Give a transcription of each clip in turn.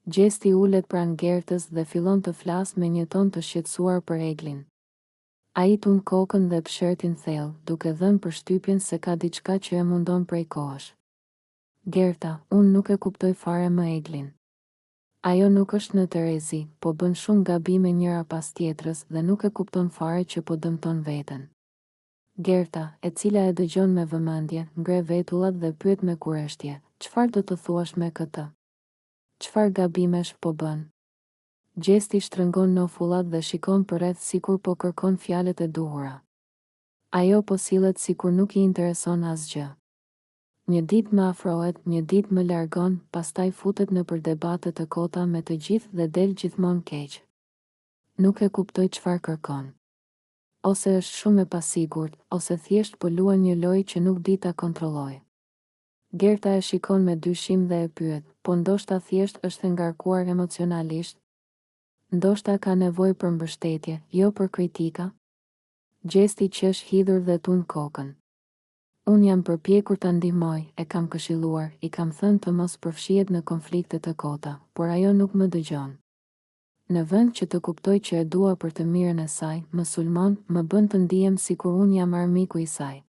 Gjesti ulet pranë Gertës dhe fillon të flasë me një ton të shqetësuar për Eglin. Ai tund kokën dhe pshertin thellë, duke dhënë përshtypjen se ka diçka që e mundon prej kohësh. Gerta, unë nuk e kuptoj fare më Eglin. Ajo nuk është në Terezi, po bën shumë gabime njëra pas tjetrës dhe nuk e kupton fare që po dëmton veten. Gerta, e cila e dëgjon me vëmendje, ngre vetullat dhe pyet me kureshtje, çfarë do të thuash me këtë? Çfarë gabimesh po bën? Gjesti shtrëngon nofullat dhe shikon përreth sikur po kërkon fjalët e duhura. Ajo po sillet sikur nuk I intereson asgjë. Një ditë më afrohet, një ditë më largon, pastaj futet nëpër debate të kota me të gjithë dhe del gjithmonë keq. Nuk e kuptoj çfarë kërkon. Ose është shumë e pasigurt, ose thjesht po luan një lojë që nuk di ta kontrollojë. Gerta e shikon me dyshim dhe e pyet, po ndoshta thjesht është e ngarkuar emocionalisht? Ndoshta ka nevojë për mbështetje, jo për kritika? Gjesti qesh hidhur dhe tund kokën. Unë jam përpjekur ta ndihmoj, e kam këshilluar, I kam thënë të mos përfshihet në konflikte të kota, por ajo nuk më dëgjon. Në vend që të kuptoj që e dua për të mirën e saj, më sulmon, më bën të ndihem sikur unë jam armiku I saj.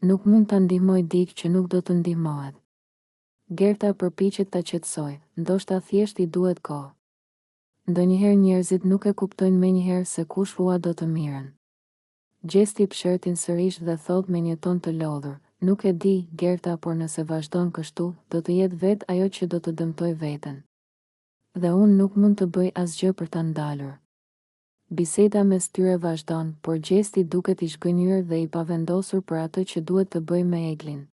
Nuk mund ta ndihmoj dikë që nuk do të ndihmohet. Gerta përpiqet ta qetësoj, ndoshta thjesht I duhet kohë. Ndonjëherë njerëzit nuk e kuptojnë menjëherë se kush ua do të mirën. Gjesti pshertin sërish dhe thot me një ton të lodhur, nuk e di, Gerta, por nëse vazhdon kështu, do të jetë vetë ajo që do të dëmtoj veten. Dhe unë nuk mund të bëj asgjë për ta ndalur. Biseda mes tyre vazhdon, por Gjesti duket I zhgënjur dhe I pavendosur për atë që duhet të bëj me Eglin.